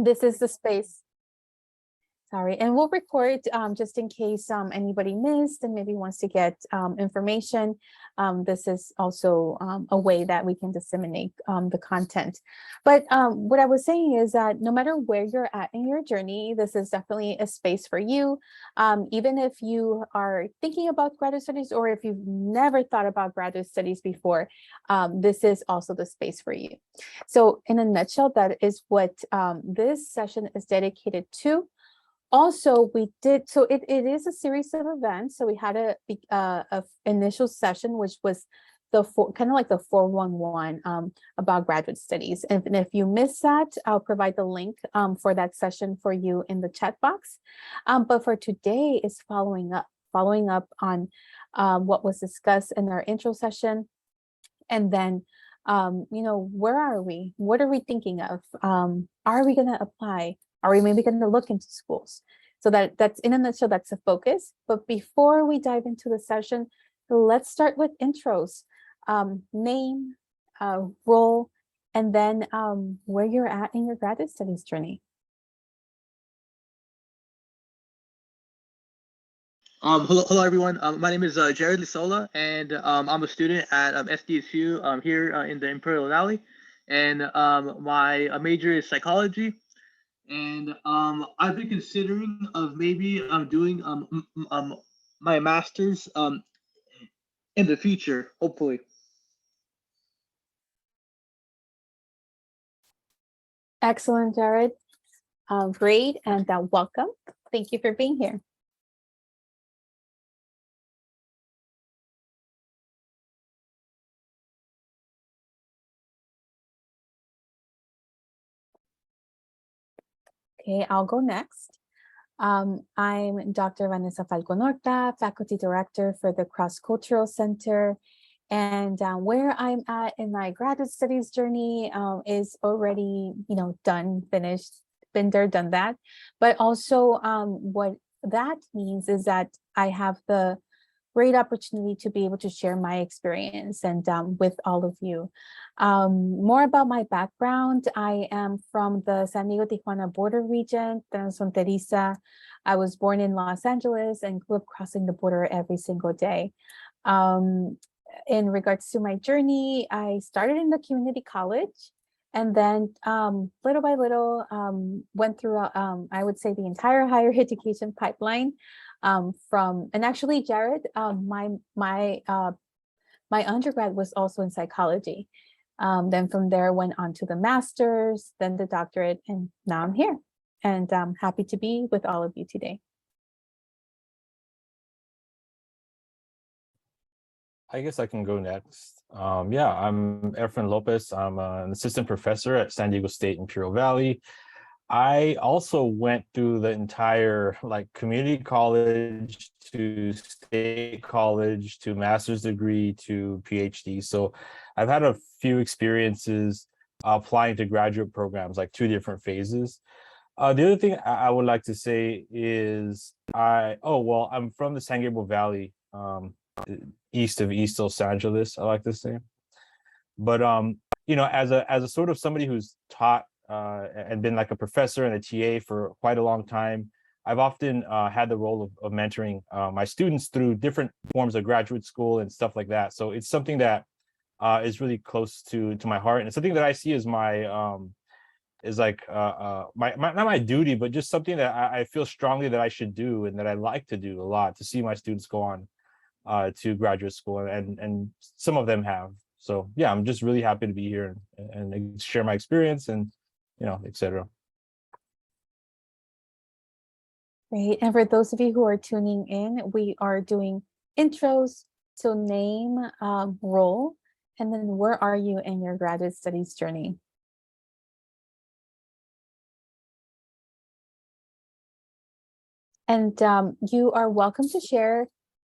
This is the space. Sorry, and we'll record just in case anybody missed and maybe wants to get information. This is also a way that we can disseminate the content. But what I was saying is that no matter where you're at in your journey, this is definitely a space for you. Even if you are thinking about graduate studies or if you've never thought about graduate studies before, this is also the space for you. So in a nutshell, that is what this session is dedicated to. Also, we did, so it is a series of events. So we had a initial session, which was the kind of like the 411 about graduate studies. And if you missed that, I'll provide the link for that session for you in the chat box. But for today is following up on what was discussed in our intro session. And then, where are we? What are we thinking of? Are we going to apply? Are we maybe going to look into schools? So that's in a nutshell, that's the focus. But before we dive into the session, let's start with intros. Name, role, and then where you're at in your graduate studies journey. Hello everyone. My name is Jared Lisola, and I'm a student at SDSU here in the Imperial Valley, and my major is psychology. And I've been considering of maybe doing my master's in the future, hopefully. Excellent, Jared. Great, and welcome. Thank you for being here. Okay, I'll go next. I'm Dr. Vanessa Falconorta, Faculty Director for the Cross-Cultural Center. And where I'm at in my graduate studies journey is already, done, finished, been there, done that. But also what that means is that I have the great opportunity to be able to share my experience and with all of you. More about my background. I am from the San Diego-Tijuana border region, transfronteriza. I was born in Los Angeles and grew up crossing the border every single day. In regards to my journey, I started in the community college and then little by little went through, I would say, the entire higher education pipeline. And actually, Jared, my undergrad was also in psychology. Then from there went on to the master's, then the doctorate, and now I'm here. And I'm happy to be with all of you today. I guess I can go next. Yeah, I'm Efren Lopez. I'm an assistant professor at San Diego State Imperial Valley. I also went through the entire community college to state college to master's degree to PhD. So I've had a few experiences applying to graduate programs, like 2 different phases. The other thing I would like to say is I'm from the San Gabriel Valley, east of East Los Angeles, I like to say. But as a sort of somebody who's taught and been like a professor and a TA for quite a long time, I've often had the role of mentoring my students through different forms of graduate school and stuff like that. So it's something that is really close to my heart, and it's something that I see as my not my duty, but just something that I feel strongly that I should do and that I like to do a lot, to see my students go on to graduate school, and some of them have. So yeah, I'm just really happy to be here and share my experience and etc. Great. And for those of you who are tuning in, we are doing intros, so name, role, and then where are you in your graduate studies journey? And you are welcome to share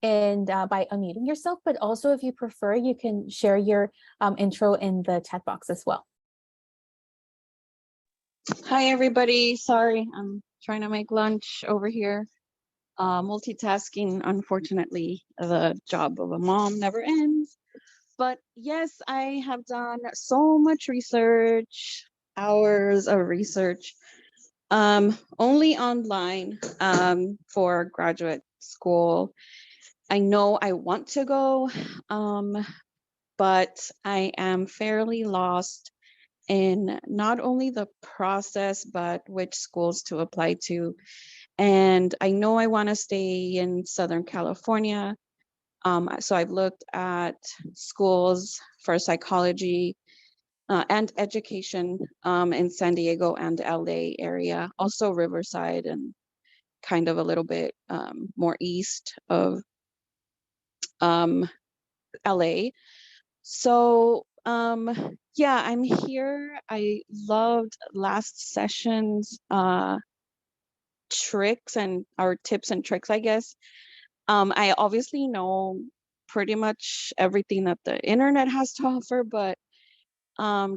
and by unmuting yourself, but also if you prefer, you can share your intro in the chat box as well. Hi, everybody. Sorry, I'm trying to make lunch over here. Multitasking, unfortunately, the job of a mom never ends. But yes, I have done so much research, hours of research Only online for graduate school. I know I want to go, but I am fairly lost in not only the process, but which schools to apply to. And I know I want to stay in Southern California. So I've looked at schools for psychology and education in San Diego and LA area, also Riverside and kind of a little bit more east of LA. So yeah, I'm here. I loved last session's tricks and our tips and tricks, I guess. I obviously know pretty much everything that the internet has to offer, but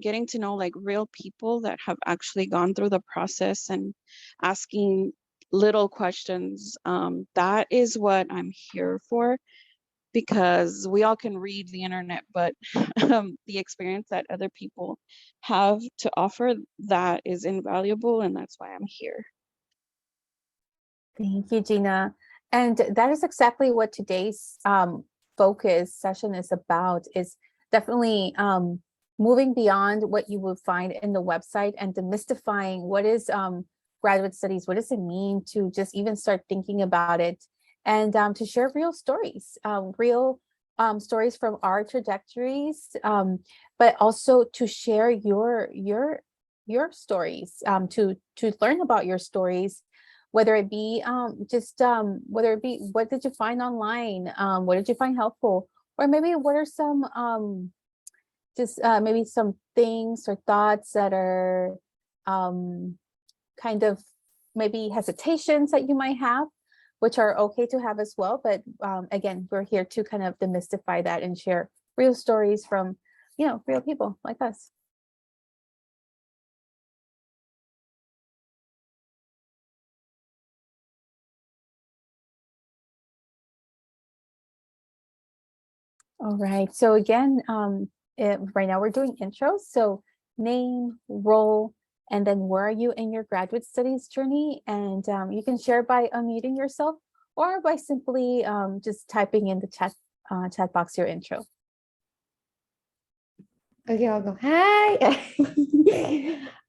getting to know like real people that have actually gone through the process and asking little questions, that is what I'm here for, because we all can read the internet, but the experience that other people have to offer, that is invaluable, and that's why I'm here. Thank you, Gina. And that is exactly what today's focus session is about, is definitely moving beyond what you will find in the website and demystifying what is graduate studies, what does it mean to just even start thinking about it, and to share real stories, stories from our trajectories, but also to share your stories, to learn about your stories, whether it be whether it be what did you find online, what did you find helpful, or maybe what are some maybe some things or thoughts that are kind of maybe hesitations that you might have, which are okay to have as well. But again, we're here to kind of demystify that and share real stories from, real people like us. All right, so again, right now we're doing intros. So name, role, and then where are you in your graduate studies journey? And you can share by unmuting yourself or by simply just typing in the chat box your intro. Okay, I'll go. Hi.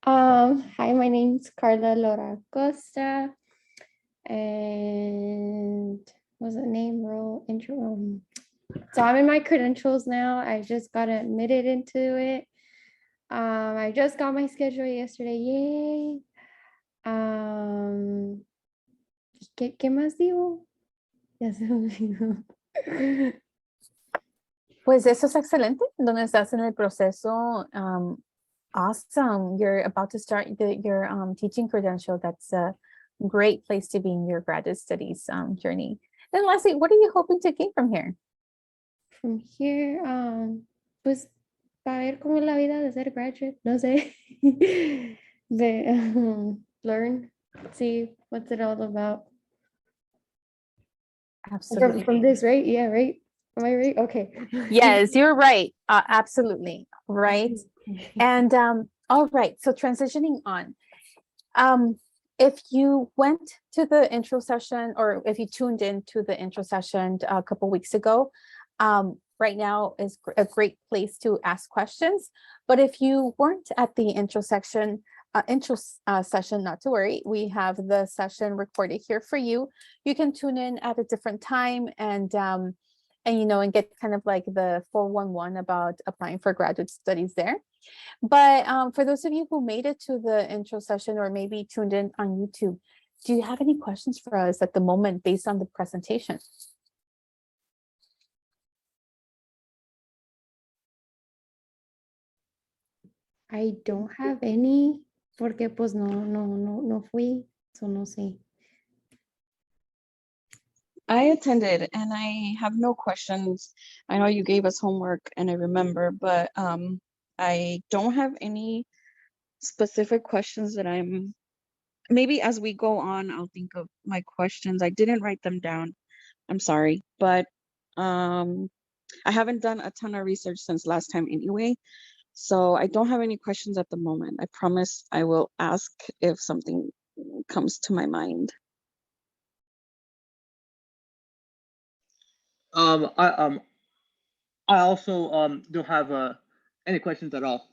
Hi, my name's Carla Laura Costa. And what's the name, role, intro? So I'm in my credentials now. I just got admitted into it. I just got my schedule yesterday. Yay. ¿Qué más digo? Ya se me olvidó. Pues eso es excelente, donde estás en el proceso. Awesome. You're about to start your teaching credential. That's a great place to be in your graduate studies journey. Then lastly, what are you hoping to gain from here? From here, pues para ver cómo es la vida de ser graduate, no sé, de learn, see what's it all about. Absolutely. From this, right? Yeah, right? Am I right? Okay. Yes, you're right. Absolutely. Right. And all right, so transitioning on. If you went to the intro session, or if you tuned in to the intro session a couple weeks ago, right now is a great place to ask questions. But if you weren't at the intro session, not to worry, we have the session recorded here for you. You can tune in at a different time and get kind of like the 411 about applying for graduate studies there. But for those of you who made it to the intro session or maybe tuned in on YouTube, do you have any questions for us at the moment based on the presentation? I don't have any, porque pues no fui, so no sé. I attended and I have no questions. I know you gave us homework and I remember, but I don't have any specific questions that maybe as we go on, I'll think of my questions. I didn't write them down. I'm sorry, but I haven't done a ton of research since last time anyway. So I don't have any questions at the moment. I promise I will ask if something comes to my mind. I also don't have any questions at all.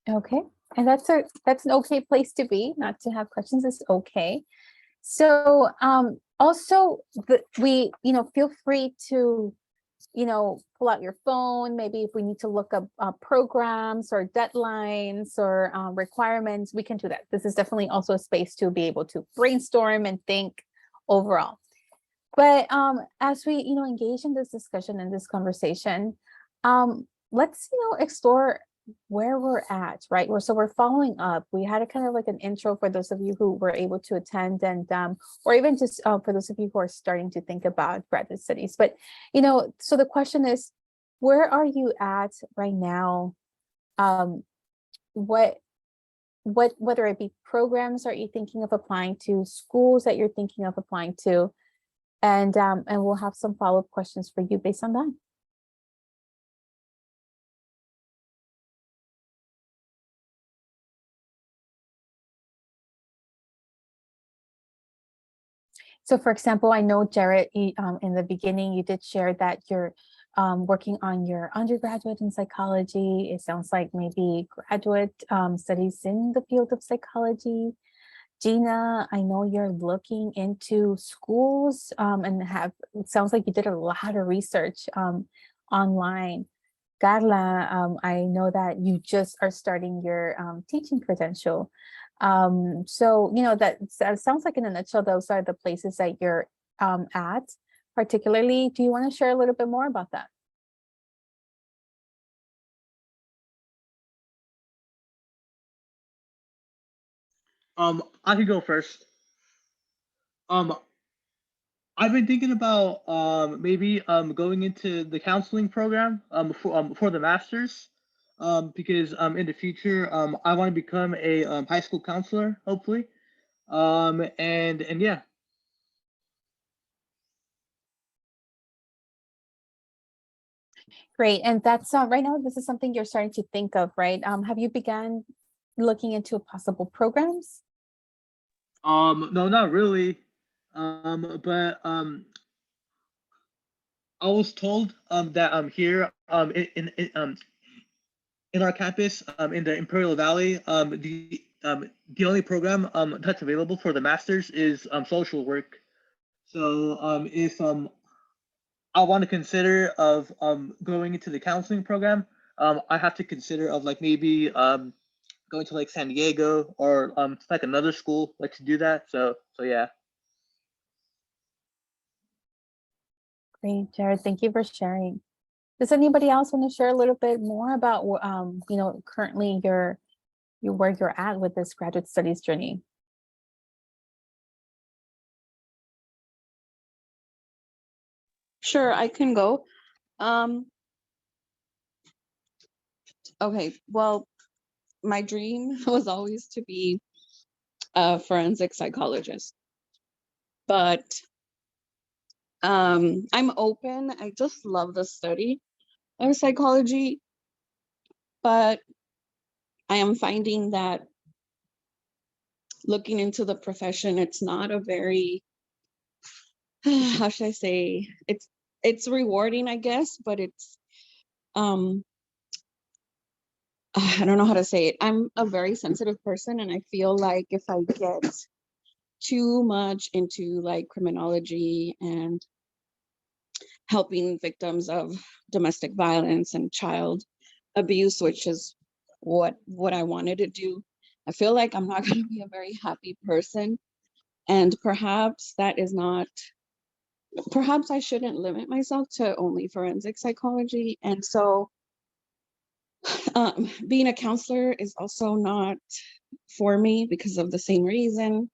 Okay, and that's an okay place to be. Not to have questions is okay. So also feel free to pull out your phone. Maybe if we need to look up programs or deadlines or requirements, we can do that. This is definitely also a space to be able to brainstorm and think overall. But as we engage in this discussion and this conversation, let's explore where we're at, right? So we're following up. We had a kind of like an intro for those of you who were able to attend, and or even just for those of you who are starting to think about graduate studies. But so the question is, where are you at right now? Whether it be programs are you thinking of applying to, schools that you're thinking of applying to, and we'll have some follow-up questions for you based on that. So for example, I know Jared, in the beginning, you did share that you're working on your undergraduate in psychology. It sounds like maybe graduate studies in the field of psychology. Gina, I know you're looking into schools and it sounds like you did a lot of research online. Carla, I know that you just are starting your teaching credential. So, that sounds like in a nutshell, those are the places that you're at. Particularly, do you want to share a little bit more about that? I can go first. I've been thinking about maybe going into the counseling program for the masters, because in the future I want to become a high school counselor, hopefully, and yeah. Great, and that's right now. This is something you're starting to think of, right? Have you begun looking into possible programs? No, not really. But I was told that here in our campus in the Imperial Valley, the only program that's available for the masters is social work. So if I want to consider of going into the counseling program, I have to consider of like maybe going to like San Diego or like another school like to do that. So yeah. Great, Jared. Thank you for sharing. Does anybody else want to share a little bit more about currently where you're at with this graduate studies journey? Sure, I can go. Okay, well, my dream was always to be a forensic psychologist, but I'm open. I just love the study of psychology, but I am finding that looking into the profession, it's not a very, how should I say, it's rewarding, I guess, but it's I don't know how to say it. I'm a very sensitive person, and I feel like if I get too much into like criminology and helping victims of domestic violence and child abuse, which is what I wanted to do, I feel like I'm not going to be a very happy person. And perhaps that is not, perhaps I shouldn't limit myself to only forensic psychology. And so being a counselor is also not for me because of the same reason.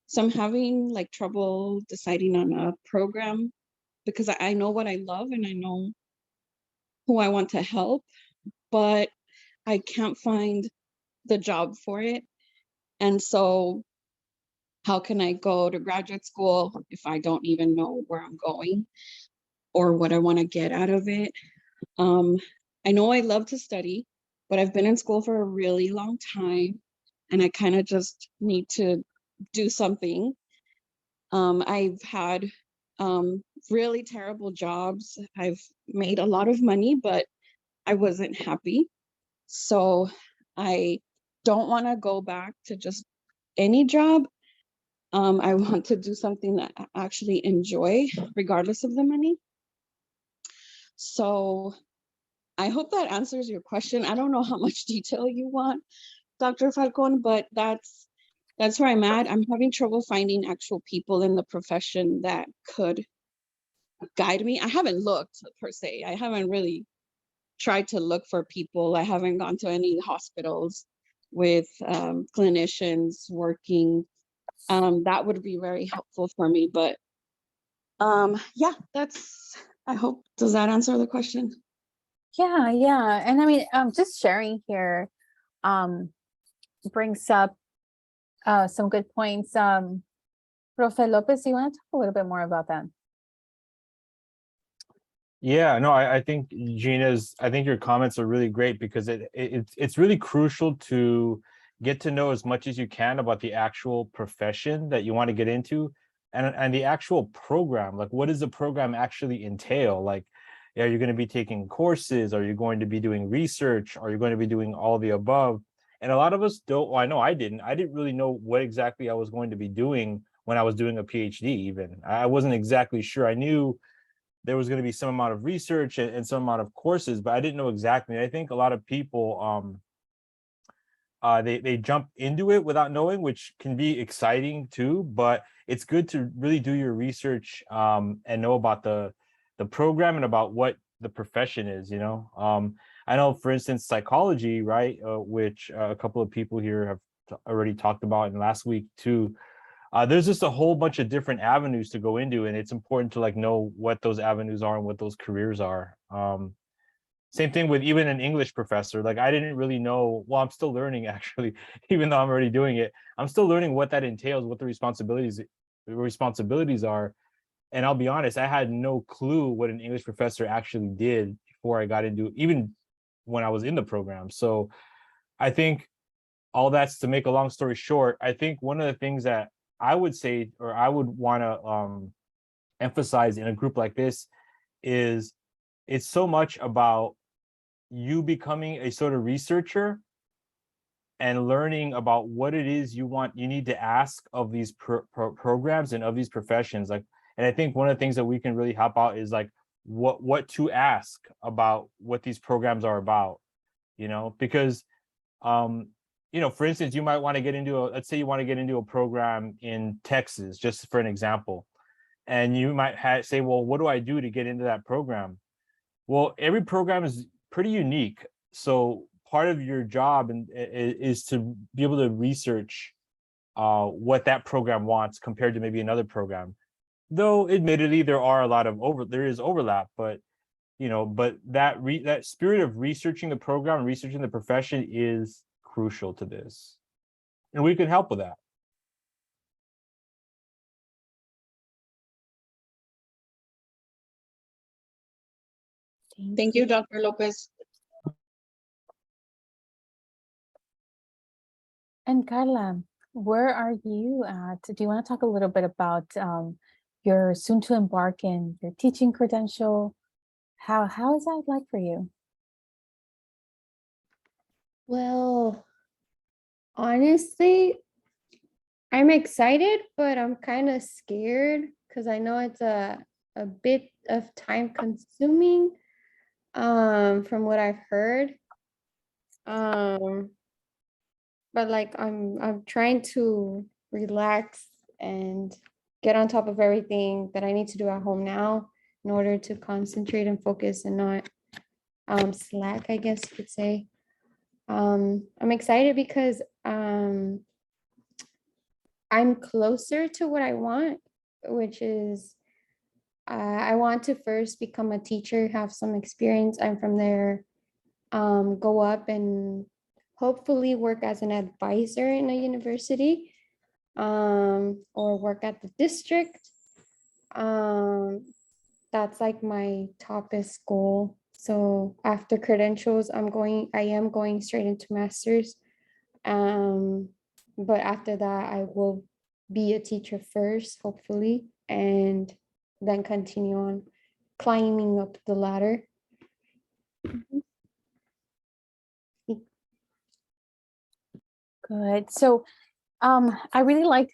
So I'm having like trouble deciding on a program because I know what I love and I know who I want to help, but I can't find the job for it. And so how can I go to graduate school if I don't even know where I'm going or what I want to get out of it? I know I love to study, but I've been in school for a really long time. and I kind of just need to do something. I've had really terrible jobs. I've made a lot of money, but I wasn't happy. So I don't want to go back to just any job. I want to do something that I actually enjoy, regardless of the money. So I hope that answers your question. I don't know how much detail you want, Dr. Falcon, but that's where I'm at. I'm having trouble finding actual people in the profession that could guide me. I haven't looked per se. I haven't really tried to look for people. I haven't gone to any hospitals with clinicians working. That would be very helpful for me. But yeah, I hope, does that answer the question? Yeah. And I mean, just sharing here brings up some good points. Profe Lopez, do you want to talk a little bit more about that? Yeah, no, I think I think your comments are really great because it's really crucial to get to know as much as you can about the actual profession that you want to get into and the actual program. Like, what does the program actually entail? Like, are you going to be taking courses? Are you going to be doing research? Are you going to be doing all the above? And a lot of us don't, well, I know I didn't really know what exactly I was going to be doing when I was doing a PhD even. I wasn't exactly sure. I knew there was going to be some amount of research and some amount of courses, but I didn't know exactly. I think a lot of people, they jump into it without knowing, which can be exciting too, but it's good to really do your research and know about the program and about what the profession is, you know. I know, for instance, psychology, right, which a couple of people here have already talked about in last week too. There's just a whole bunch of different avenues to go into, and it's important to like know what those avenues are and what those careers are. Same thing with even an English professor. Like, I didn't really know, well, I'm still learning actually, even though I'm already doing it. I'm still learning what that entails, what the responsibilities are. And I'll be honest, I had no clue what an English professor actually did before I got into, even when I was in the program. So I think all that's to make a long story short. I think one of the things that I would say, or I would want to emphasize in a group like this, is it's so much about you becoming a sort of researcher and learning about what it is you need to ask of these programs and of these professions. Like, and I think one of the things that we can really help out is like what to ask about what these programs are about, you know, because you know, for instance, you might want to get into let's say you want to get into a program in Texas, just for an example, and you might say, well, what do I do to get into that program? Well, every program is pretty unique. So part of your job is to be able to research what that program wants compared to maybe another program. Though admittedly, there is overlap, but you know, but that spirit of researching the program, researching the profession is crucial to this, and we can help with that. Thank you, Dr. Lopez. And Carla, where are you at? Do you want to talk a little bit about your soon to embark in your teaching credential? How is that like for you? Well, honestly, I'm excited, but I'm kind of scared because I know it's a bit of time consuming from what I've heard. But like I'm trying to relax and get on top of everything that I need to do at home now in order to concentrate and focus and not slack, I guess you could say. I'm excited because I'm closer to what I want, which is I want to first become a teacher, have some experience, and from there go up and hopefully work as an advisor in a university or work at the district. That's like my toppest goal. So after credentials, I am going straight into master's. but after that, I will be a teacher first, hopefully, and then continue on climbing up the ladder. Good. So I really like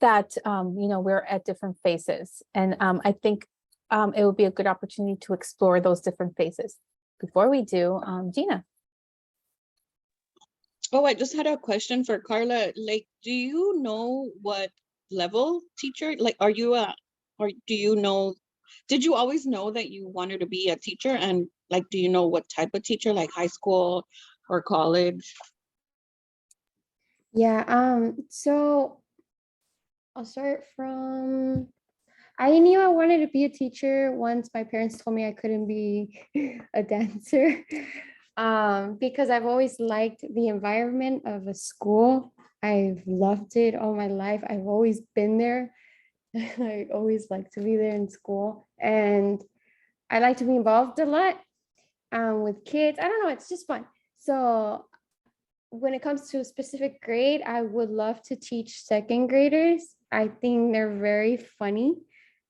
that, you know, we're at different phases. And I think it would be a good opportunity to explore those different phases. Before we do, Gina. Oh, I just had a question for Carla. Like, do you know what level teacher, like, are you or do you know, did you always know that you wanted to be a teacher? And like, do you know what type of teacher, like high school or college? Yeah, so I'll start from, I knew I wanted to be a teacher once my parents told me I couldn't be a dancer. Because I've always liked the environment of a school. I've loved it all my life. I've always been there. I always like to be there in school, and I like to be involved a lot with kids. I don't know, it's just fun. So when it comes to a specific grade, I would love to teach second graders. I think they're very funny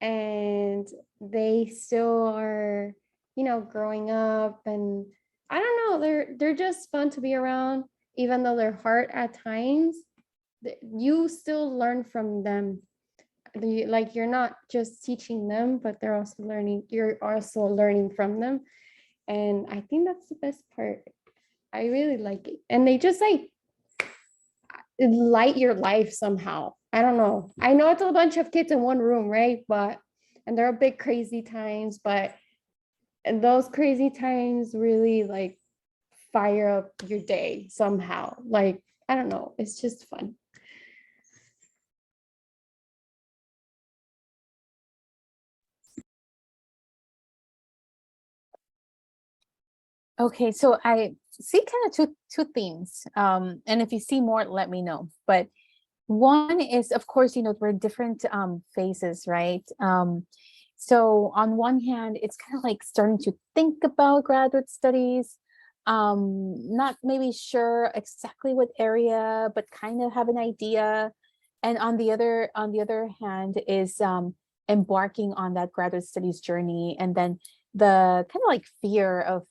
and they still are, you know, growing up, and I don't know, they're just fun to be around, even though they're hard at times. You still learn from them. Like, you're not just teaching them, but they're also learning, you're also learning from them. And I think that's the best part. I really like it. And they just like light your life somehow. I don't know. I know it's a bunch of kids in one room, right? And there are big crazy times, but and those crazy times really like fire up your day somehow. Like, I don't know. It's just fun. Okay, so I see kind of two themes. And if you see more, let me know. But one is, of course, you know, we're different phases, right? So on one hand, it's kind of like starting to think about graduate studies, not maybe sure exactly what area, but kind of have an idea. And on the other hand is embarking on that graduate studies journey, and then the kind of like fear of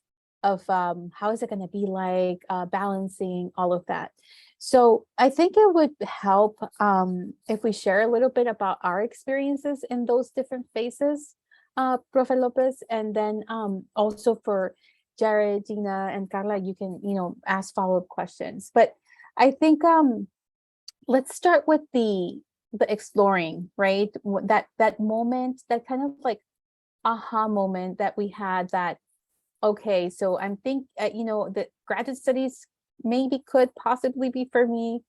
how is it going to be like, balancing all of that. So I think it would help if we share a little bit about our experiences in those different phases, Profe Lopez, and then also for Jared, Gina, and Carla, you can, you know, ask follow-up questions. But I think let's start with the exploring, right? That moment, that kind of like aha moment that we had, that okay, so I'm you know, the graduate studies maybe could possibly be for me.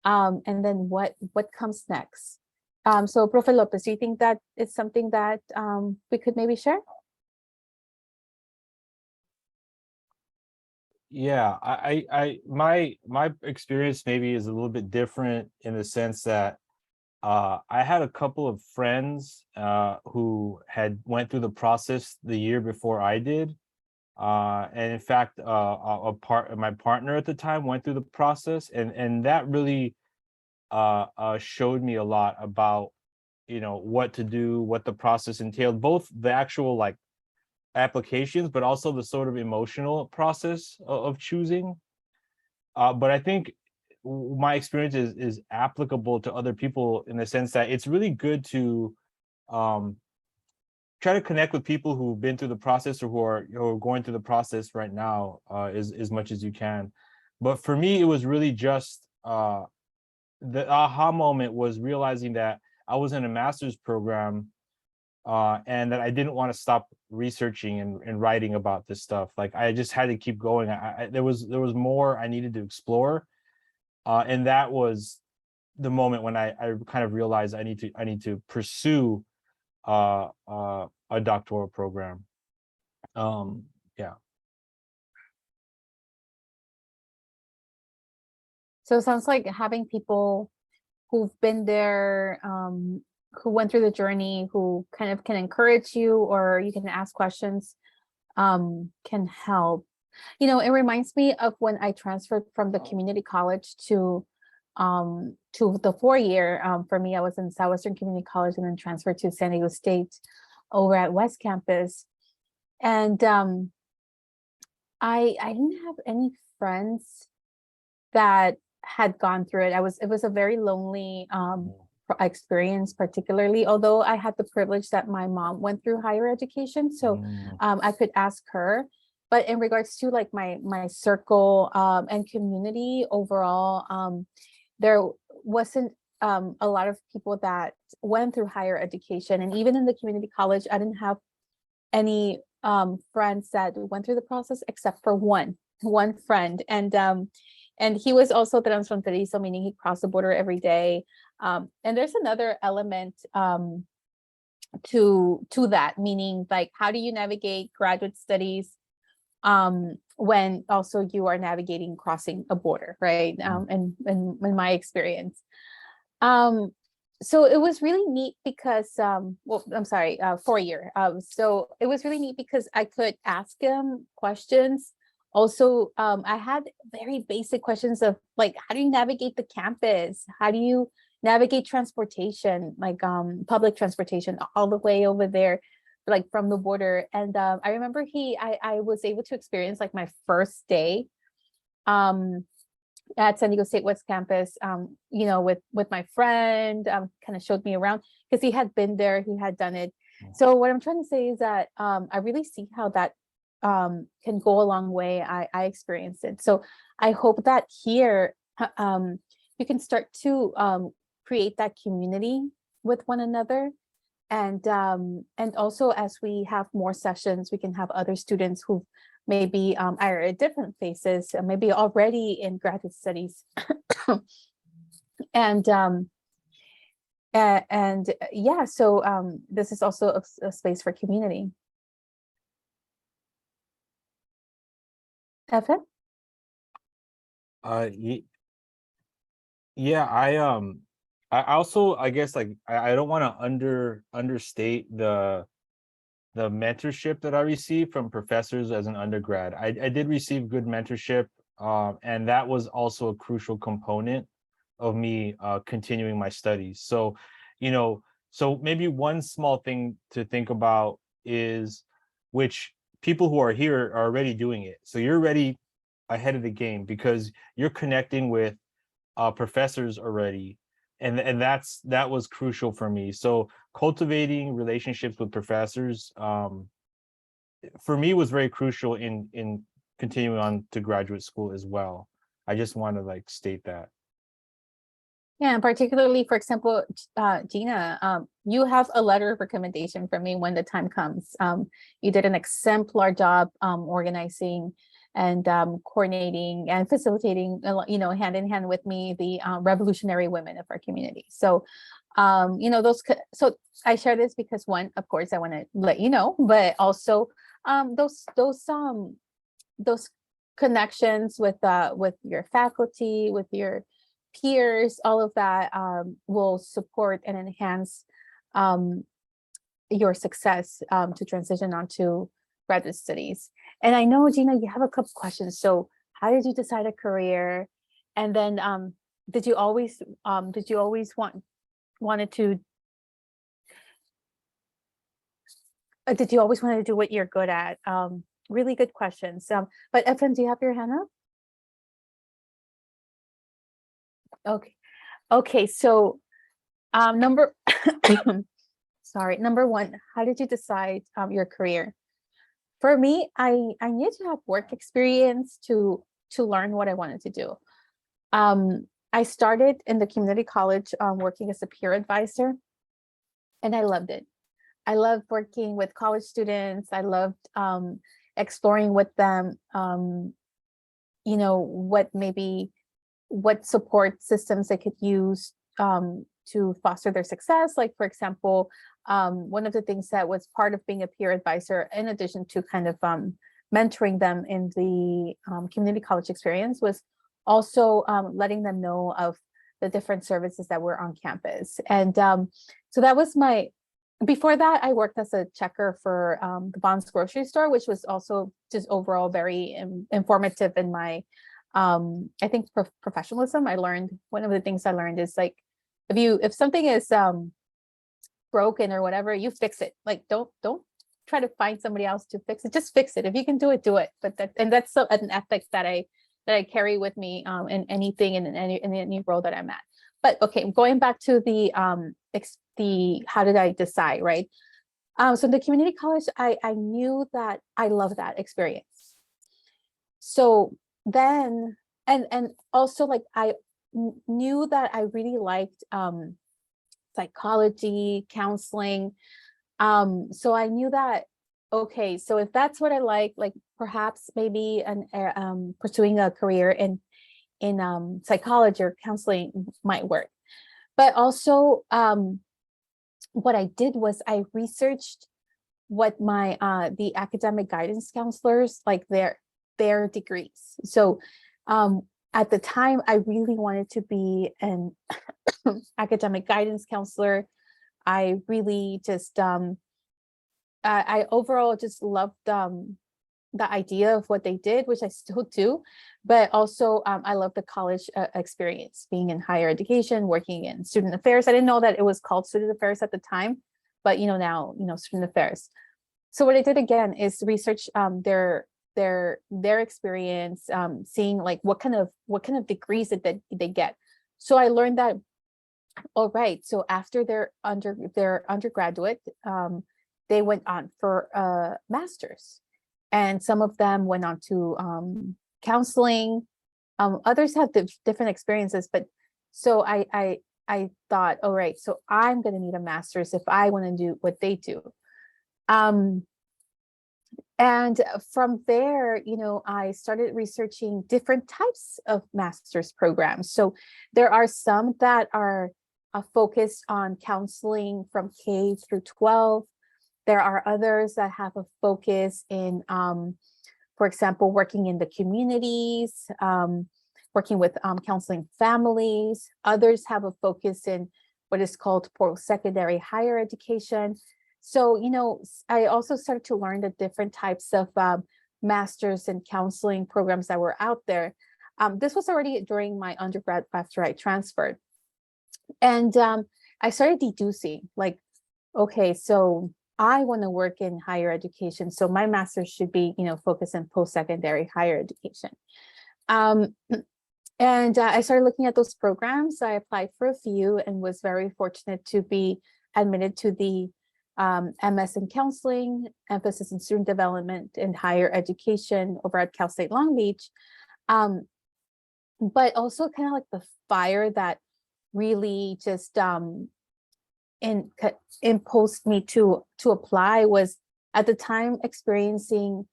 And then what comes next? So Profe Lopez, do you think that is something that we could maybe share? Yeah, my experience maybe is a little bit different in the sense that I had a couple of friends who had went through the process the year before I did. And in fact, my partner at the time went through the process, and that really showed me a lot about, you know, what to do, what the process entailed, both the actual like applications, but also the sort of emotional process of choosing. But I think my experience is applicable to other people in the sense that it's really good to try to connect with people who've been through the process, or who are going through the process right now, as much as you can. But for me, it was really just the aha moment was realizing that I was in a master's program, and that I didn't want to stop researching and writing about this stuff. Like, I just had to keep going. There was more I needed to explore, and that was the moment when I kind of realized I need to pursue a doctoral program. Yeah. So it sounds like having people who've been there, who went through the journey, who kind of can encourage you, or you can ask questions, can help. You know, it reminds me of when I transferred from the community college to to the 4-year. For me, I was in Southwestern Community College and then transferred to San Diego State over at West Campus. And I didn't have any friends that had gone through it. It was a very lonely experience, particularly, although I had the privilege that my mom went through higher education. So I could ask her. But in regards to like my circle and community overall, there wasn't a lot of people that went through higher education. And even in the community college, I didn't have any friends that went through the process except for one friend. And he was also transfronterizo, meaning he crossed the border every day. And there's another element to that, meaning like, how do you navigate graduate studies when also you are navigating crossing a border, right? And in my experience. So it was really neat because, well, I'm sorry, 4-year. So it was really neat because I could ask him questions. Also, I had very basic questions of like, how do you navigate the campus? How do you navigate transportation, like public transportation all the way over there, like from the border? And I remember I was able to experience like my first day at San Diego State West Campus, you know, with my friend, kind of showed me around because he had been there, he had done it. So what I'm trying to say is that I really see how that can go a long way. I experienced it. So I hope that here you can start to create that community with one another. And also as we have more sessions, we can have other students who maybe are at different places, maybe already in graduate studies. and yeah, so this is also a space for community. Evan? Yeah, I also, I guess, like I don't want to understate the mentorship that I received from professors as an undergrad. I did receive good mentorship, and that was also a crucial component of me continuing my studies. So, you know, so maybe one small thing to think about is, which people who are here are already doing it. So you're already ahead of the game because you're connecting with professors already. And that was crucial for me. So cultivating relationships with professors for me was very crucial in continuing on to graduate school as well. I just want to like state that. Yeah, and particularly, for example, Gina, you have a letter of recommendation from me when the time comes. You did an exemplar job organizing and coordinating and facilitating, you know, hand in hand with me, the revolutionary women of our community. So, you know, so I share this because one, of course, I want to let you know, but also those connections with your faculty, with your peers, all of that will support and enhance your success to transition onto graduate studies. And I know, Gina, you have a couple questions. So how did you decide a career? And then did you always wanted to did you always want to do what you're good at? Really good questions. But Evan, do you have your hand up? Okay, so number one, how did you decide your career? For me, I needed to have work experience to learn what I wanted to do. I started in the community college working as a peer advisor, and I loved it. I loved working with college students. I loved exploring with them, you know, what support systems they could use to foster their success. Like, for example, one of the things that was part of being a peer advisor, in addition to kind of mentoring them in the community college experience, was also letting them know of the different services that were on campus. And so that was before that, I worked as a checker for the Bonds grocery store, which was also just overall very informative in my I think professionalism, I learned, one of the things I learned is like, if something is broken or whatever, you fix it. Like, don't try to find somebody else to fix it. Just fix it. If you can do it, do it. But that's an ethic that I carry with me in anything, in any role that I'm at. But okay, going back to the how did I decide, right? So in the community college, I knew that I love that experience. So then, and also like I knew that I really liked psychology, counseling. So I knew that, okay, so if that's what I like perhaps maybe pursuing a career in psychology or counseling might work. But also what I did was I researched what the academic guidance counselors, like their degrees. So at the time, I really wanted to be an academic guidance counselor. I really just, I overall just loved the idea of what they did, which I still do, but also I love the college experience, being in higher education, working in student affairs. I didn't know that it was called student affairs at the time, but now, student affairs. So what I did again is research their experience, seeing like what kind of degrees that they get. So I learned that, all right, so after their undergraduate, they went on for a master's, and some of them went on to counseling. Others have different experiences, but so I thought, all right, so I'm going to need a master's if I want to do what they do. And from there, I started researching different types of master's programs. So there are some that are focused on counseling from K through 12. There are others that have a focus in, for example, working in the communities, working with counseling families. Others have a focus in what is called post-secondary higher education. So, I also started to learn the different types of masters in counseling programs that were out there. This was already during my undergrad after I transferred. And I started deducing, like, okay, so I want to work in higher education. So my master's should be, focused in post-secondary higher education. And I started looking at those programs. I applied for a few and was very fortunate to be admitted to the MS in counseling, emphasis in student development and higher education over at Cal State Long Beach. But also kind of like the fire that really just imposed me to apply was at the time experiencing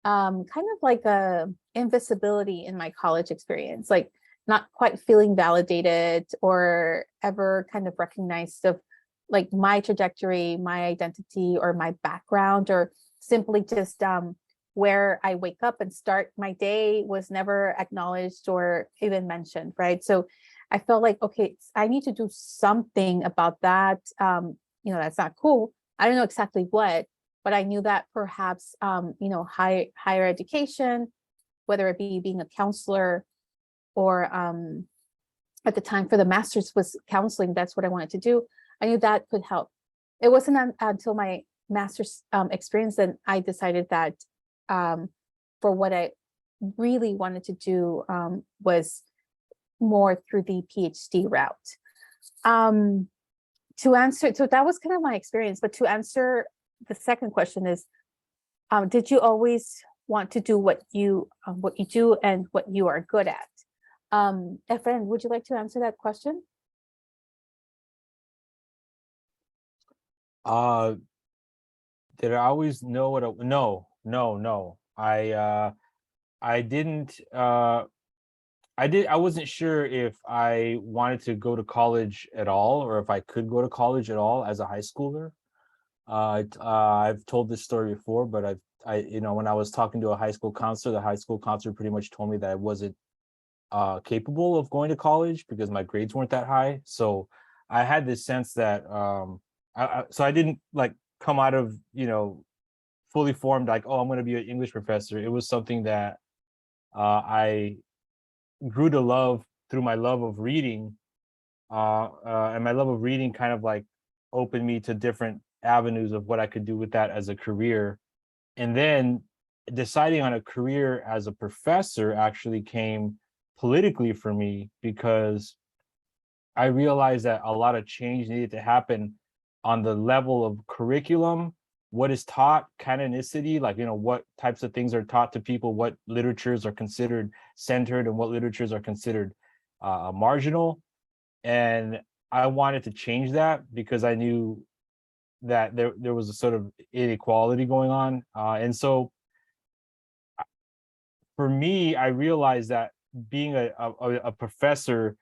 kind of like a invisibility in my college experience, like not quite feeling validated or ever kind of recognized of like my trajectory, my identity, or my background, or simply just where I wake up and start my day was never acknowledged or even mentioned, right? So I felt like, okay, I need to do something about that. That's not cool. I don't know exactly what, but I knew that perhaps, higher education, whether it be being a counselor or at the time for the master's was counseling, that's what I wanted to do. I knew that could help. It wasn't until my master's experience that I decided that for what I really wanted to do was more through the PhD route. To answer, so that was kind of my experience, but to answer the second question is, did you always want to do what you do and what you are good at? Efren, would you like to answer that question? Did I always know what? No. I didn't. I wasn't sure if I wanted to go to college at all, or if I could go to college at all as a high schooler. I've told this story before, but when I was talking to a high school counselor, the high school counselor pretty much told me that I wasn't capable of going to college because my grades weren't that high. So I had this sense that so I didn't like come out of fully formed like, oh, I'm going to be an English professor. It was something that I grew to love through my love of reading, and my love of reading kind of like opened me to different avenues of what I could do with that as a career. And then deciding on a career as a professor actually came politically for me, because I realized that a lot of change needed to happen on the level of curriculum, what is taught, canonicity, like, what types of things are taught to people, what literatures are considered centered and what literatures are considered marginal. And I wanted to change that because I knew that there was a sort of inequality going on. And so for me, I realized that being a professor,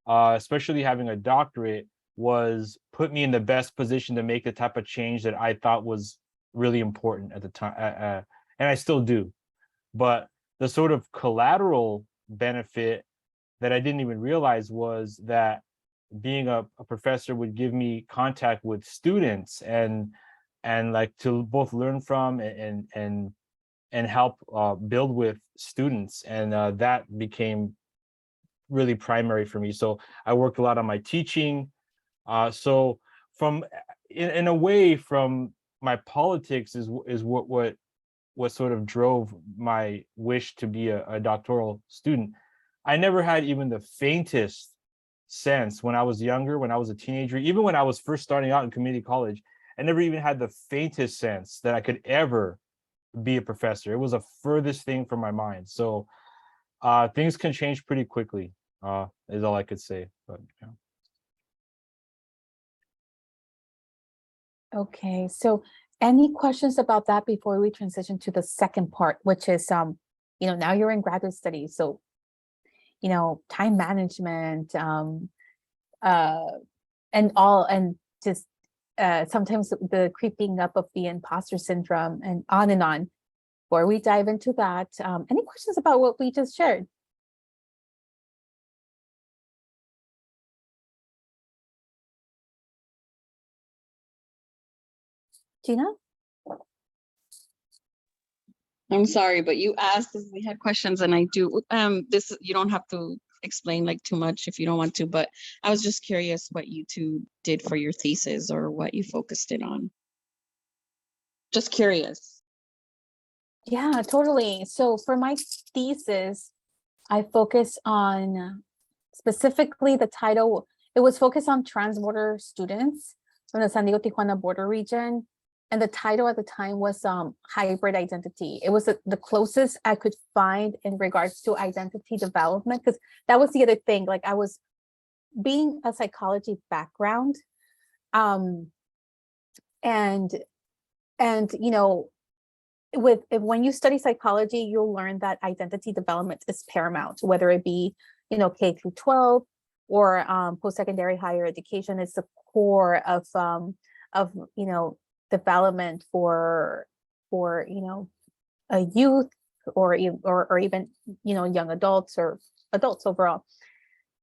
especially having a doctorate, was put me in the best position to make the type of change that I thought was really important at the time, and I still do. But the sort of collateral benefit that I didn't even realize was that being a professor would give me contact with students and like to both learn from and help build with students, and that became really primary for me. So I worked a lot on my teaching. So from in a way, from my politics is what sort of drove my wish to be a doctoral student. I never had even the faintest sense when I was younger, when I was a teenager, even when I was first starting out in community college, I never even had the faintest sense that I could ever be a professor. It was a furthest thing from my mind. So things can change pretty quickly, is all I could say. But yeah. Okay, so any questions about that before we transition to the second part, which is now you're in graduate studies, so time management, and just sometimes the creeping up of the imposter syndrome and on and on. Before we dive into that, any questions about what we just shared? Gina? I'm sorry, but you asked if we had questions, and I do. This you don't have to explain like too much if you don't want to, but I was just curious what you two did for your thesis or what you focused it on. Just curious. Yeah, totally. So for my thesis, I focus on specifically the title. It was focused on transborder students from the San Diego-Tijuana border region. And the title at the time was hybrid identity. It was the closest I could find in regards to identity development, because that was the other thing. Like, I was being a psychology background, and when you study psychology, you'll learn that identity development is paramount, whether it be K through 12 or post-secondary higher education. Is the core of development for a youth or even young adults or adults overall.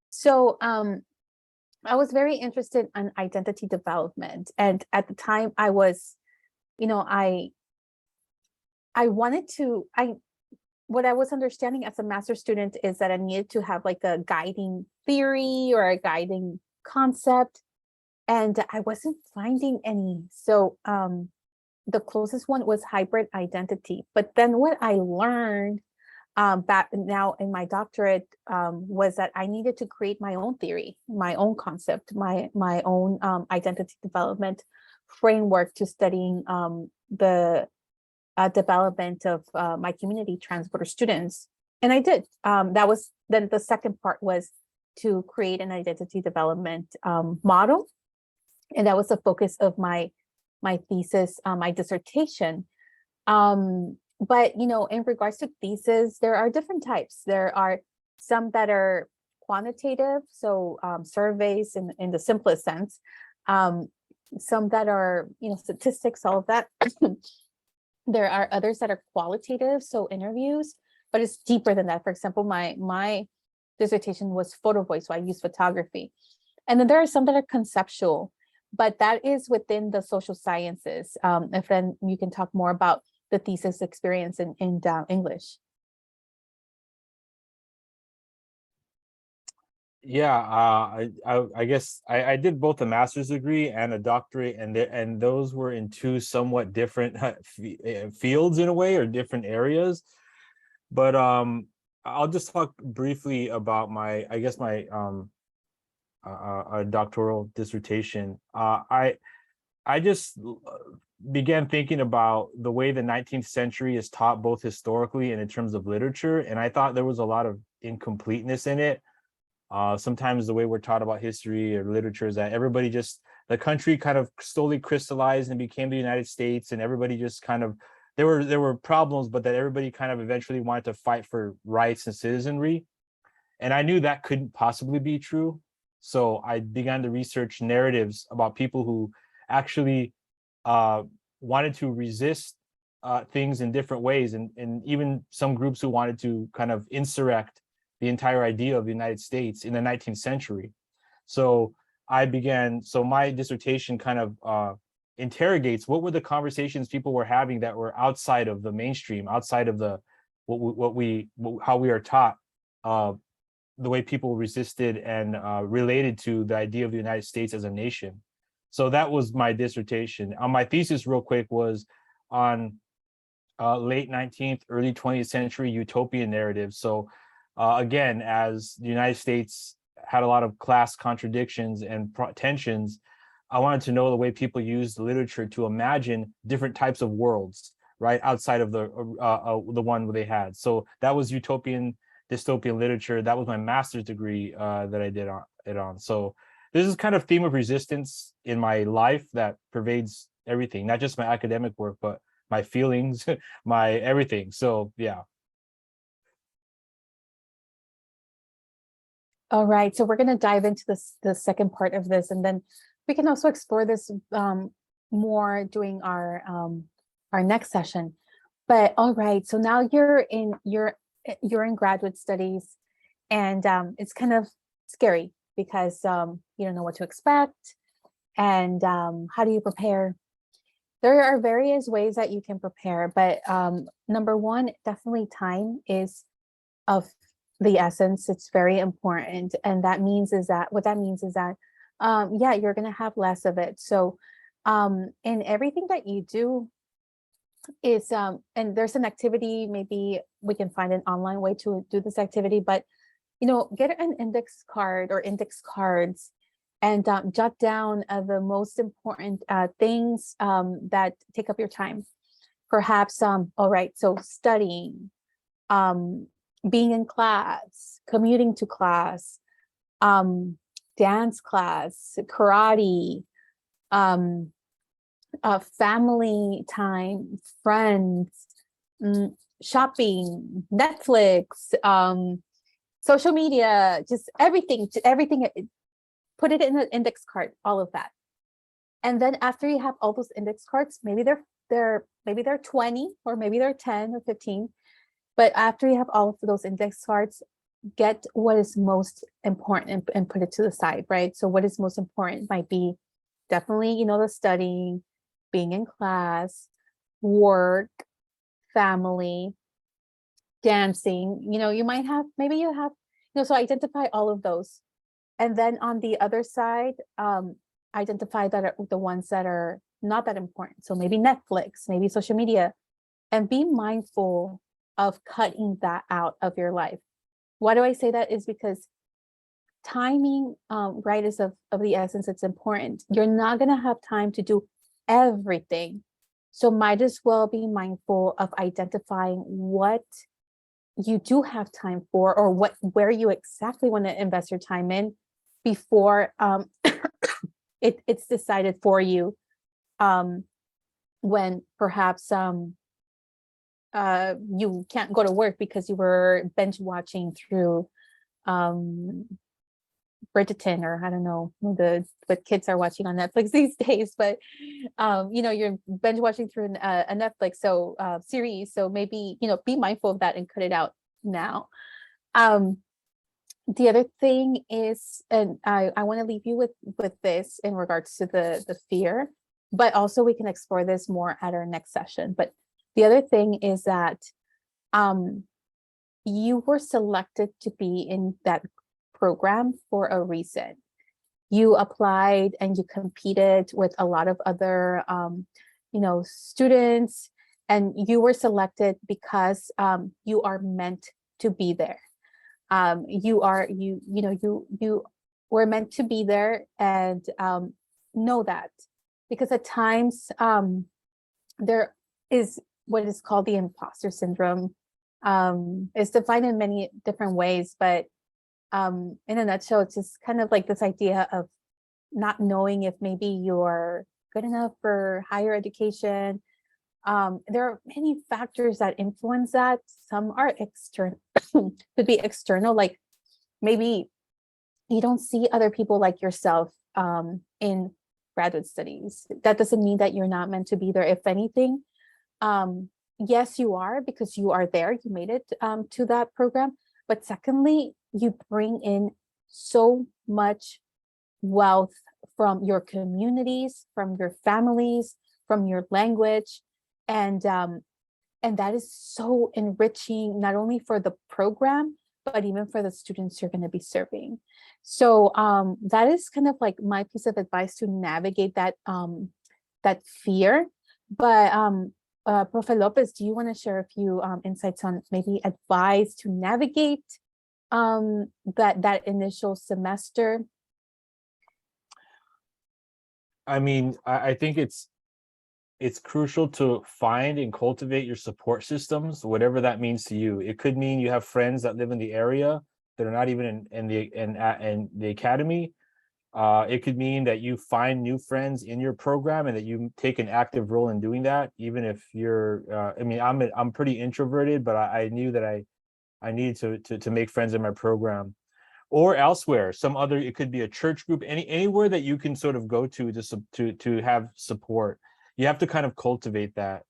So I was very interested in identity development, and at the time I was what I was understanding as a master's student is that I needed to have like a guiding theory or a guiding concept, and I wasn't finding any. So the closest one was hybrid identity. But then what I learned back now in my doctorate was that I needed to create my own theory, my own concept, my own identity development framework to studying the development of my community transborder students. And I did. That was then the second part was to create an identity development model. And that was the focus of my thesis, my dissertation. But in regards to thesis, there are different types. There are some that are quantitative, so surveys in the simplest sense. Some that are statistics, all of that. There are others that are qualitative, so interviews, but it's deeper than that. For example, my dissertation was photo voice, so I use photography. And then there are some that are conceptual, but that is within the social sciences. And then you can talk more about the thesis experience in English. Yeah, I guess I did both a master's degree and a doctorate, and those were in two somewhat different fields in a way, or different areas. But I'll just talk briefly about my, I guess my doctoral dissertation. I just began thinking about the way the 19th century is taught both historically and in terms of literature, and I thought there was a lot of incompleteness in it. Sometimes the way we're taught about history or literature is that everybody just, the country kind of slowly crystallized and became the United States, and everybody just kind of, there were problems, but that everybody kind of eventually wanted to fight for rights and citizenry. And I knew that couldn't possibly be true. So I began to research narratives about people who actually wanted to resist things in different ways, and even some groups who wanted to kind of insurrect the entire idea of the United States in the 19th century. So my dissertation kind of interrogates what were the conversations people were having that were outside of the mainstream, outside of the how we are taught, the way people resisted and related to the idea of the United States as a nation. So that was my dissertation. My thesis, real quick, was on late 19th, early 20th century utopian narratives. So again, as the United States had a lot of class contradictions and tensions, I wanted to know the way people used literature to imagine different types of worlds, right, outside of the one they had. So that was utopian, dystopian literature. That was my master's degree that I did it on. So this is kind of theme of resistance in my life that pervades everything, not just my academic work, but my feelings, my everything. So yeah. All right, so we're going to dive into the second part of this, and then we can also explore this more during our next session. But all right, so now you're in graduate studies, and it's kind of scary because you don't know what to expect, and how do you prepare? There are various ways that you can prepare, but number one, definitely time is of the essence. It's very important, and that means is that yeah, you're gonna have less of it. So in everything that you do is and there's an activity, maybe we can find an online way to do this activity, but get an index card or index cards and jot down the most important things that take up your time. Perhaps all right, so studying, being in class, commuting to class, dance class, karate, family time, friends, shopping, Netflix, social media, just everything, put it in an index card, all of that. And then after you have all those index cards, maybe they're 20, or maybe they're 10 or 15. But after you have all of those index cards, get what is most important and put it to the side, right? So what is most important might be definitely, the studying, being in class, work, family, dancing, you might have, maybe you have, so identify all of those. And then on the other side, identify the ones that are not that important. So maybe Netflix, maybe social media, and be mindful of cutting that out of your life. Why do I say that? Is because timing, right, is of the essence. It's important. You're not going to have time to do everything. So might as well be mindful of identifying what you do have time for, or where you exactly want to invest your time in before it's decided for you, when perhaps you can't go to work because you were binge watching through Bridgerton, or I don't know what kids are watching on Netflix these days, but you're binge watching through a Netflix series. So maybe be mindful of that and cut it out now. The other thing is, and I want to leave you with this in regards to the fear, but also we can explore this more at our next session. But the other thing is that you were selected to be in that program for a reason. You applied and you competed with a lot of other, students, and you were selected because you are meant to be there. You were meant to be there, and know that, because at times there is what is called the imposter syndrome. It's defined in many different ways, but in a nutshell, it's just kind of like this idea of not knowing if maybe you're good enough for higher education. There are many factors that influence that. Some are external, could be external, like maybe you don't see other people like yourself in graduate studies. That doesn't mean that you're not meant to be there. If anything, yes, you are, because you are there, you made it to that program. But secondly, you bring in so much wealth from your communities, from your families, from your language. And that is so enriching, not only for the program, but even for the students you're going to be serving. So that is kind of like my piece of advice to navigate that fear. But Profe Lopez, do you want to share a few insights on maybe advice to navigate that initial semester? I mean, I think it's crucial to find and cultivate your support systems, whatever that means to you. It could mean you have friends that live in the area that are not even in the academy. It could mean that you find new friends in your program and that you take an active role in doing that, even if you're. I'm pretty introverted, but I knew that I needed to make friends in my program. Or elsewhere, it could be a church group, anywhere that you can sort of go to have support. You have to kind of cultivate that.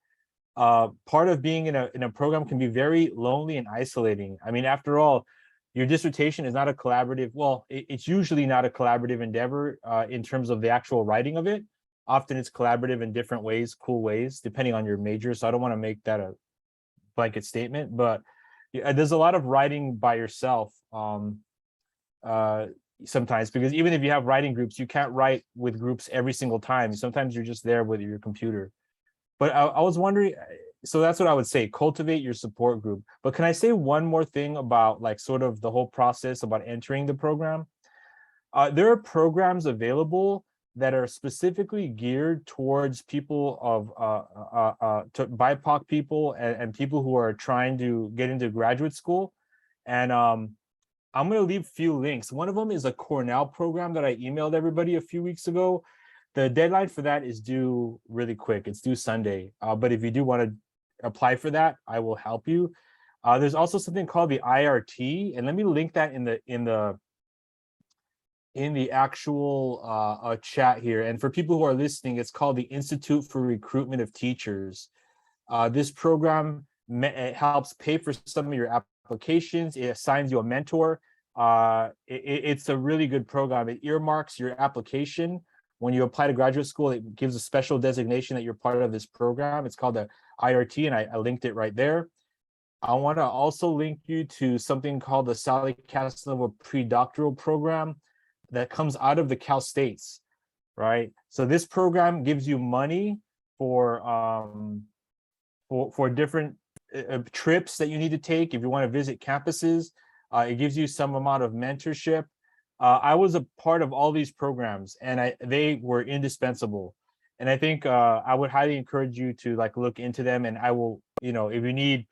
Part of being in a program can be very lonely and isolating. I mean, after all, your dissertation is not a collaborative. Well, it's usually not a collaborative endeavor in terms of the actual writing of it. Often it's collaborative in different ways, cool ways, depending on your major. So I don't want to make that a blanket statement, but there's a lot of writing by yourself. Sometimes, because even if you have writing groups, you can't write with groups every single time. Sometimes you're just there with your computer. But I was wondering, so that's what I would say, cultivate your support group. But can I say one more thing about like sort of the whole process about entering the program? There are programs available that are specifically geared towards people to BIPOC people and people who are trying to get into graduate school. And I'm going to leave a few links. One of them is a Cornell program that I emailed everybody a few weeks ago. The deadline for that is due really quick. It's due Sunday. But if you do want to apply for that, I will help you. There's also something called the IRT, and let me link that in the actual chat here. And for people who are listening, it's called the Institute for Recruitment of Teachers. This program helps pay for some of your applications. It assigns you a mentor. It's a really good program. It earmarks your application. When you apply to graduate school, it gives a special designation that you're part of this program. It's called the IRT, and I linked it right there. I want to also link you to something called the Sally Casanova pre-doctoral program that comes out of the Cal States, right? So this program gives you money for different trips that you need to take if you want to visit campuses. It gives you some amount of mentorship. I was a part of all these programs, and they were indispensable. And I think I would highly encourage you to like look into them. And I will, if you need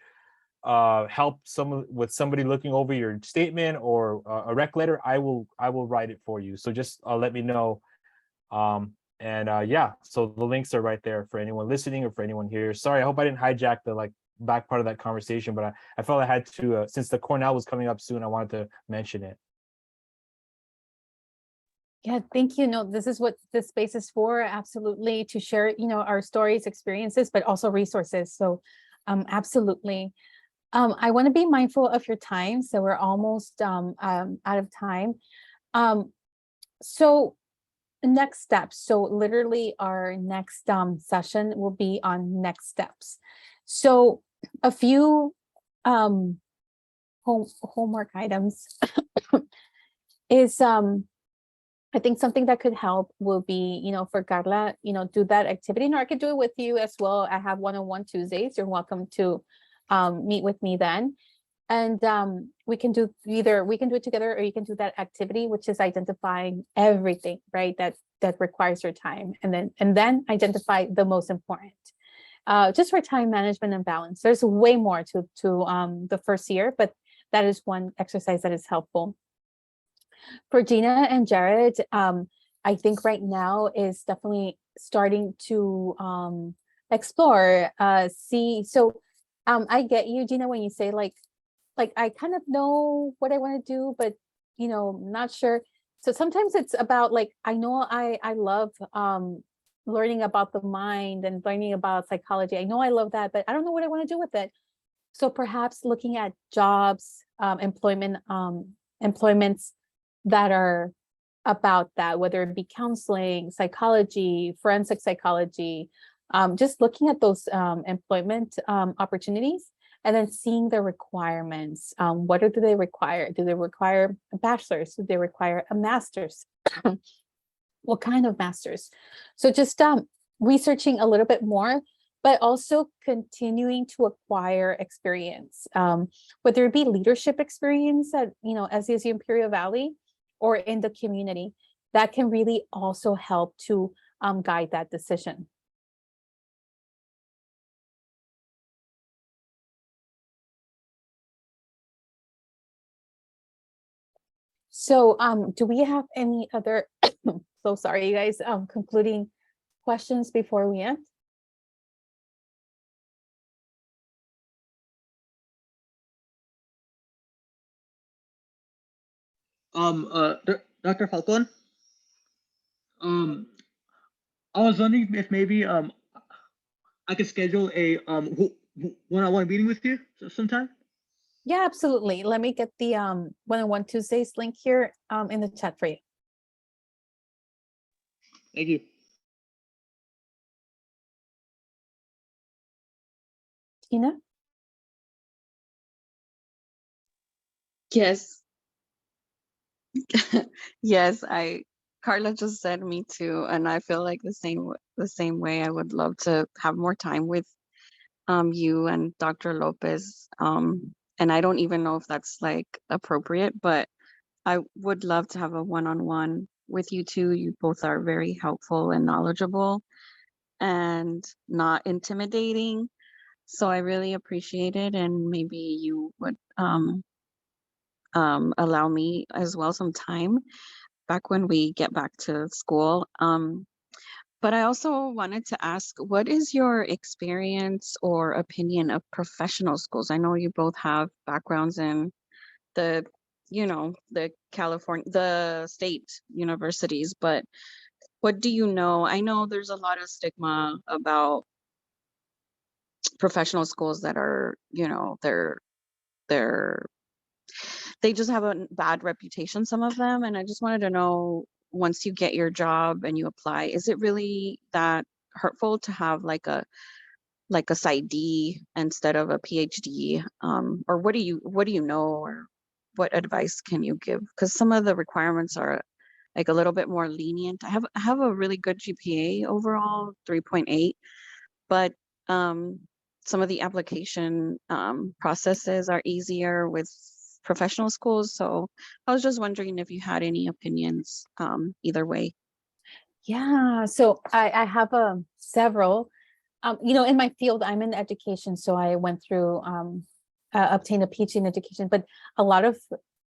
help with somebody looking over your statement or a rec letter, I will write it for you. So just let me know. Yeah, so the links are right there for anyone listening or for anyone here. Sorry, I hope I didn't hijack the back part of that conversation, but I felt I had to, since the Cornell was coming up soon, I wanted to mention it. Yeah, thank you. No, this is what this space is for, absolutely, to share, our stories, experiences, but also resources. So absolutely. I want to be mindful of your time. So we're almost out of time. So next steps. So literally our next session will be on next steps. So a few homework items. is I think something that could help will be, for Carla, do that activity. And I could do it with you as well. I have one-on-one Tuesdays. You're welcome to meet with me then. And we can do it together, or you can do that activity, which is identifying everything, right? That requires your time, and then identify the most important. Just for time management and balance. There's way more to the first year, but that is one exercise that is helpful. For Gina and Jared, I think right now is definitely starting to explore, see. So I get you, Gina, when you say like I kind of know what I want to do, but not sure. So sometimes it's about like, I know I love learning about the mind and learning about psychology. I know I love that, but I don't know what I want to do with it. So perhaps looking at jobs, employments that are about that, whether it be counseling, psychology, forensic psychology, just looking at those employment opportunities, and then seeing the requirements. What do they require? Do they require a bachelor's? Do they require a master's? What kind of master's? So just researching a little bit more, but also continuing to acquire experience, whether it be leadership experience at SDSU Imperial Valley or in the community. That can really also help to guide that decision. So do we have any other, so sorry, you guys, concluding questions before we end? Dr. Falcon, I was wondering if maybe I could schedule a one-on-one meeting with you sometime. Yeah, absolutely. Let me get the one-on-one Tuesdays link here in the chat for you. Thank you. Tina? Yes. Yes, Carla just said me too, and I feel like the same way. I would love to have more time with you and Dr. Lopez. And I don't even know if that's like appropriate, but I would love to have a one-on-one with you two. You both are very helpful and knowledgeable and not intimidating. So I really appreciate it, and maybe you would allow me as well some time back when we get back to school. But I also wanted to ask, what is your experience or opinion of professional schools? I know you both have backgrounds in the the state universities, but what do you know? I know there's a lot of stigma about professional schools that are, they just have a bad reputation, some of them. And I just wanted to know, once you get your job and you apply, is it really that hurtful to have like a PsyD instead of a PhD? Or what do you know, or what advice can you give? Because some of the requirements are like a little bit more lenient. I have a really good GPA overall, 3.8, but some of the application processes are easier with professional schools. So I was just wondering if you had any opinions either way. Yeah, so I have several. In my field, I'm in education, so I went through obtained a PhD in education, but a lot of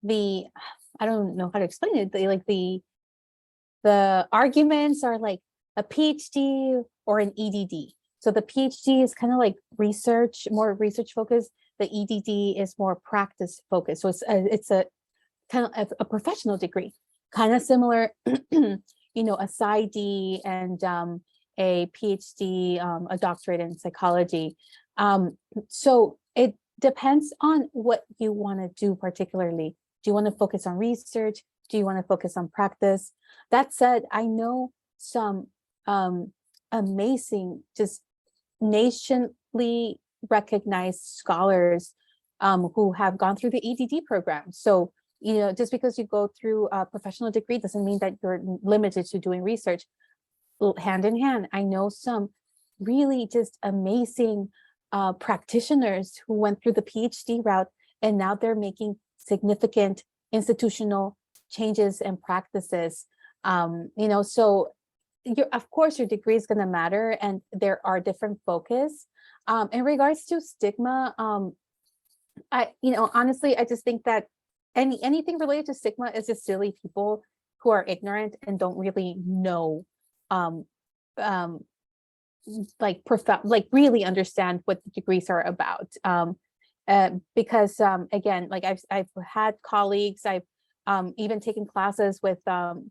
I don't know how to explain it. The arguments are like a PhD or an EDD. So the PhD is kind of like more research focused. The EDD is more practice focused. So it's a kind of a professional degree, kind of similar, a PsyD and a PhD, a doctorate in psychology. So it depends on what you want to do particularly. Do you want to focus on research? Do you want to focus on practice? That said, I know some amazing, just nationally recognized scholars who have gone through the EDD program. So just because you go through a professional degree doesn't mean that you're limited to doing research. Hand in hand, I know some really just amazing practitioners who went through the PhD route, and now they're making significant institutional changes and practices. So of course your degree is going to matter, and there are different focus. In regards to stigma, honestly, I just think that anything related to stigma is just silly people who are ignorant and don't really know, really understand what the degrees are about. Because again, like I've had colleagues, I've even taken classes with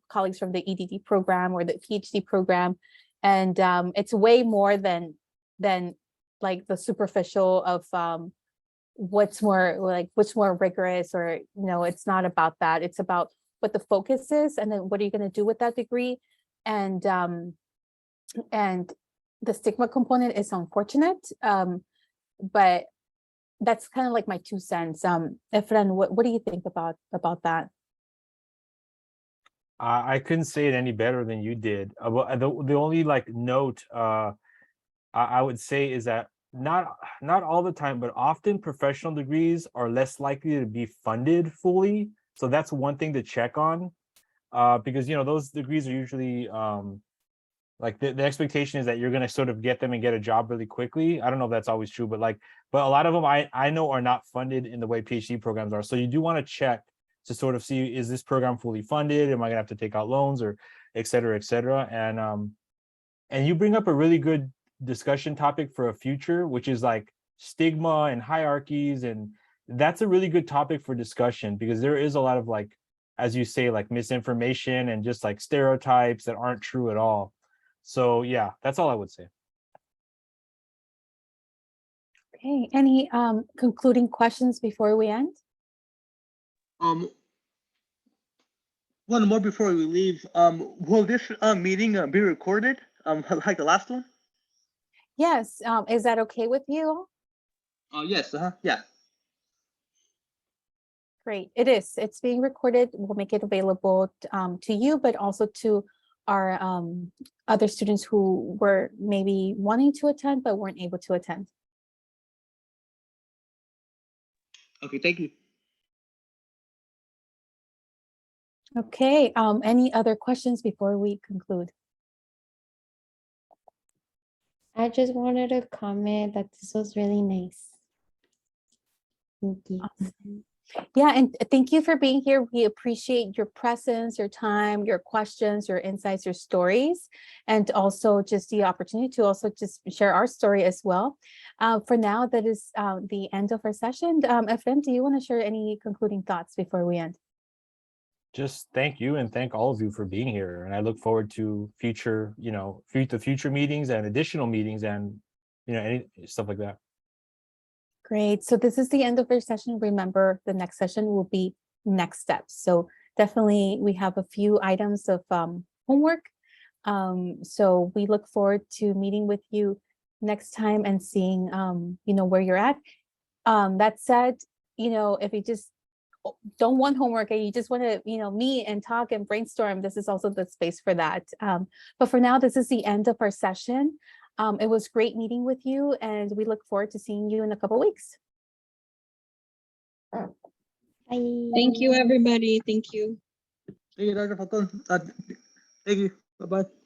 colleagues from the EDD program or the PhD program, and it's way more than like the superficial of what's more rigorous, or it's not about that. It's about what the focus is, and then what are you going to do with that degree. And the stigma component is unfortunate, but that's kind of like my 2 cents. Efren, what do you think about that? I couldn't say it any better than you did. The only like note I would say is that not all the time, but often professional degrees are less likely to be funded fully. So that's one thing to check on, because those degrees are usually like the expectation is that you're going to sort of get them and get a job really quickly. I don't know if that's always true, but a lot of them I know are not funded in the way PhD programs are. So you do want to check to sort of see, is this program fully funded? Am I gonna have to take out loans, or et cetera, et cetera? And you bring up a really good discussion topic for a future, which is like stigma and hierarchies. And that's a really good topic for discussion, because there is a lot of, like, as you say, like misinformation and just like stereotypes that aren't true at all. So yeah, that's all I would say. Okay, any concluding questions before we end? One more before we leave. Will this meeting be recorded? Like the last one? Yes. Is that okay with you? Yes. Yeah. Great. It is. It's being recorded. We'll make it available to you, but also to our other students who were maybe wanting to attend but weren't able to attend. Okay. Thank you. Okay. Any other questions before we conclude? I just wanted to comment that this was really nice. Thank you. Awesome. Yeah, and thank you for being here. We appreciate your presence, your time, your questions, your insights, your stories, and also just the opportunity to also just share our story as well. For now, that is the end of our session. Efren, do you want to share any concluding thoughts before we end? Just thank you, and thank all of you for being here. And I look forward to future meetings and additional meetings and, any stuff like that. Great. So this is the end of our session. Remember, the next session will be next steps. So definitely we have a few items of homework. So we look forward to meeting with you next time and seeing, where you're at. That said, if you just don't want homework and you just want to, meet and talk and brainstorm, this is also the space for that. But for now, this is the end of our session. It was great meeting with you, and we look forward to seeing you in a couple weeks. Bye. Thank you, everybody. Thank you. Thank you, Dr. Falcon. Thank you. Bye-bye.